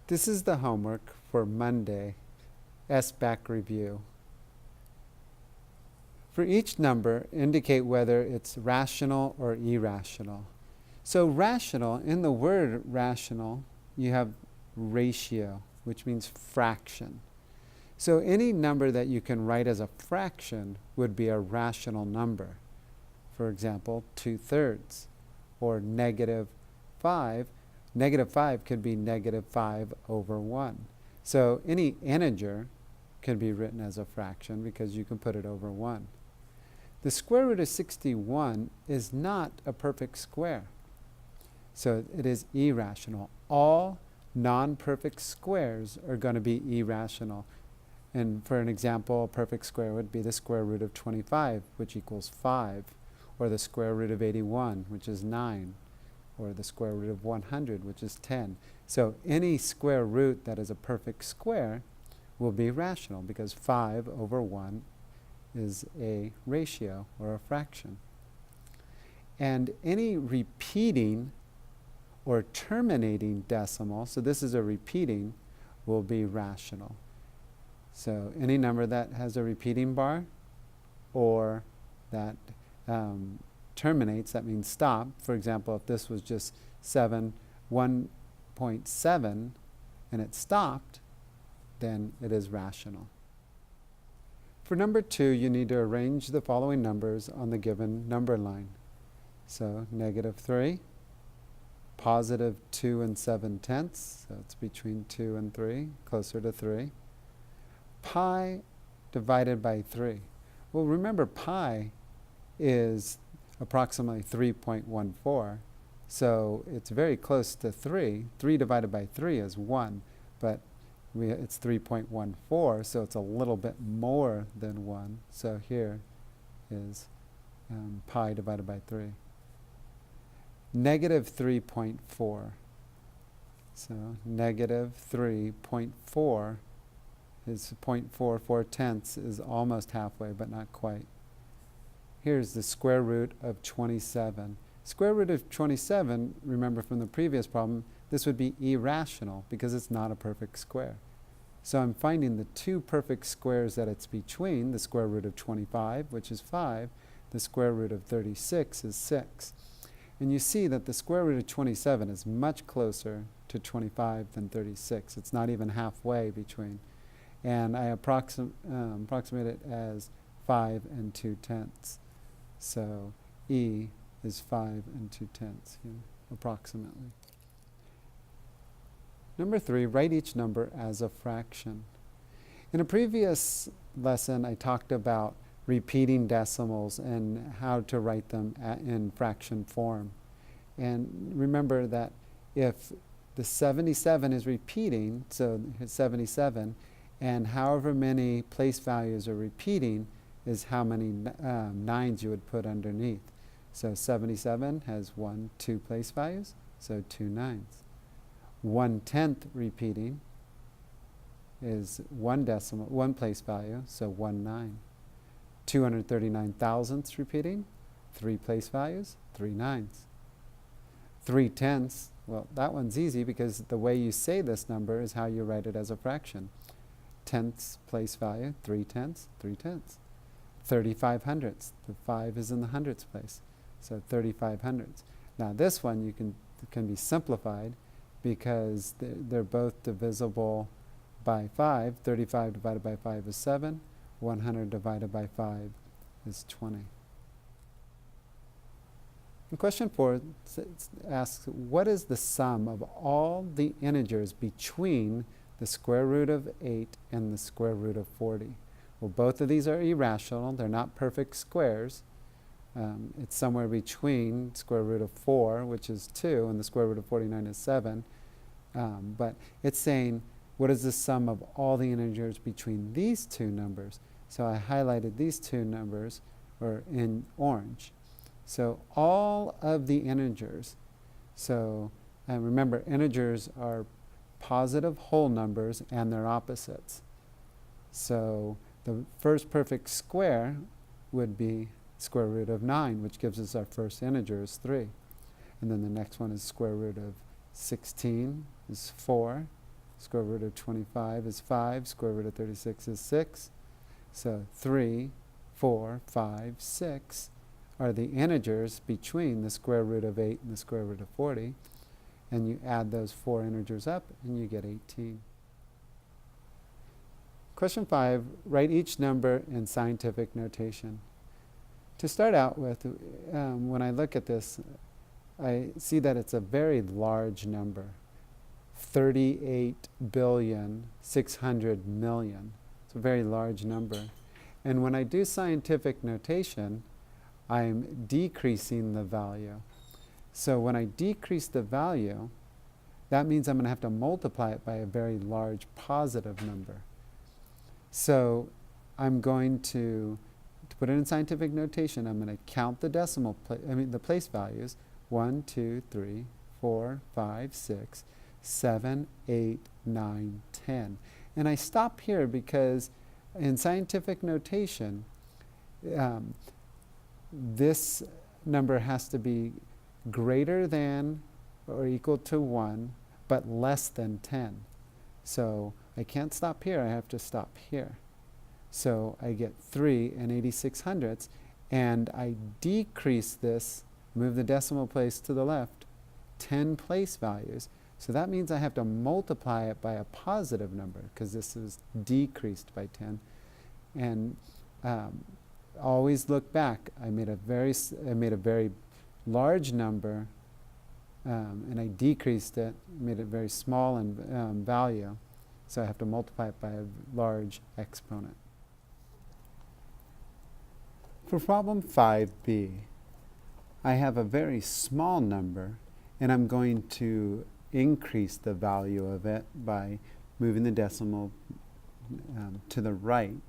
This is the homework for Monday, SBAC review. For each number, indicate whether it's rational or irrational. So rational, in the word rational, you have ratio, which means fraction. So any number that you can write as a fraction would be a rational number. For example, 2/3 or -5. -5 could be -5/1. So any integer can be written as a fraction because you can put it over 1. The square root of 61 is not a perfect square. So it is irrational. All non-perfect squares are going to be irrational. And for an example, a perfect square would be the square root of 25, which equals 5, or the square root of 81, which is 9, or the square root of 100, which is 10. So any square root that is a perfect square will be rational because 5/1 is a ratio or a fraction. And any repeating or terminating decimal, so this is a repeating, will be rational. So any number that has a repeating bar or that terminates, that means stop. For example, if this was just 1.7 and it stopped, then it is rational. For number 2, you need to arrange the following numbers on the given number line. So -3, +2 and 7/10, so it's between 2 and 3, closer to 3. Pi divided by 3. Well, remember pi is approximately 3.14, so it's very close to 3. 3 divided by 3 is 1, but it's 3.14, so it's a little bit more than 1. So here is pi divided by 3. -3.4. So -3.4 is 0.44 is almost halfway, but not quite. Here's the square root of 27. Square root of 27, remember from the previous problem, this would be irrational because it's not a perfect square. So I'm finding the two perfect squares that it's between, the square root of 25, which is 5, the square root of 36 is 6. And you see that the square root of 27 is much closer to 25 than 36. It's not even halfway between. And I approximate it as 5 and 2/10. So E is 5 and 2/10, approximately. Number 3, write each number as a fraction. In a previous lesson, I talked about repeating decimals and how to write them in fraction form. And remember that if the 77 is repeating, so it's 77, and however many place values are repeating is how many 9s you would put underneath. So 77 has 2 place values, so 2 9s. 1/10 repeating is 1 place value, so 1 9. 239 thousandths repeating, 3 place values, 3 9s. 3/10, well, that one's easy because the way you say this number is how you write it as a fraction. Tenths place value, 3/10, 3/10. 35 hundredths, the 5 is in the hundredths place, so 35 hundredths. Now this one can be simplified because they're both divisible by 5. 35 divided by 5 is 7. 100 divided by 5 is 20. And question 4 asks, what is the sum of all the integers between the square root of 8 and the square root of 40? Well, both of these are irrational. They're not perfect squares. It's somewhere between square root of 4, which is 2, and the square root of 49 is 7. But it's saying, what is the sum of all the integers between these two numbers? So I highlighted these two numbers, or in orange. So all of the integers, so remember, integers are positive whole numbers and their opposites. So the first perfect square would be square root of 9, which gives us our first integer is 3. And then the next one is square root of 16 is 4. Square root of 25 is 5. Square root of 36 is 6. So 3, 4, 5, 6 are the integers between the square root of 8 and the square root of 40. And you add those 4 integers up and you get 18. Question 5, write each number in scientific notation. To start out with, when I look at this, I see that it's a very large number, 38,600,000,000. It's a very large number. And when I do scientific notation, I'm decreasing the value. So when I decrease the value, that means I'm going to have to multiply it by a very large positive number. So I'm going to put it in scientific notation, I'm going to count the the place values. 1, 2, 3, 4, 5, 6, 7, 8, 9, 10. And I stop here because in scientific notation, this number has to be greater than or equal to 1, but less than 10. So I can't stop here, I have to stop here. So I get 3 and 86/100ths, and I decrease this, move the decimal place to the left, 10 place values. So that means I have to multiply it by a positive number, because this is decreased by 10. And always look back. I made a very large number, and I decreased it, made it very small in value. So I have to multiply it by a large exponent. For problem 5b, I have a very small number, and I'm going to increase the value of it by moving the decimal to the right.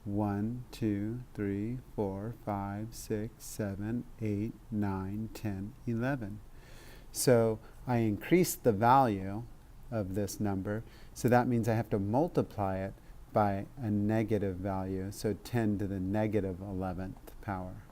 1, 2, 3, 4, 5, 6, 7, 8, 9, 10, 11. So I increased the value of this number, so that means I have to multiply it by a negative value, so 10 to the negative 11th power.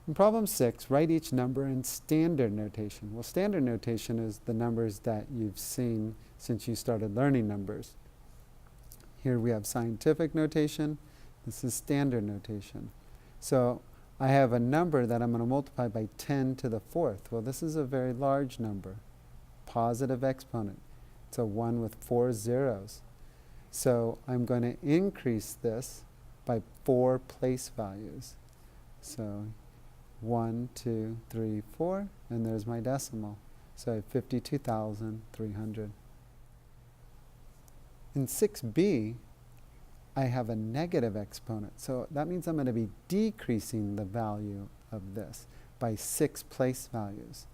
In problem 6, write each number in standard notation. Well, standard notation is the numbers that you've seen since you started learning numbers. Here we have scientific notation. This is standard notation. So I have a number that I'm going to multiply by 10 to the 4th. Well, this is a very large number, positive exponent. It's a 1 with 4 zeros. So I'm going to increase this by 4 place values. So 1, 2, 3, 4, and there's my decimal. So I have 52,300. In 6b, I have a negative exponent. So that means I'm going to be decreasing the value of this by 6 place values.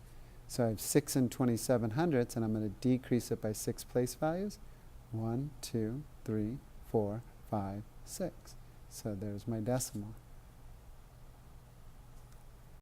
So I have 6 and 27/100ths, and I'm going to decrease it by 6 place values. 1, 2, 3, 4, 5, 6. So there's my decimal.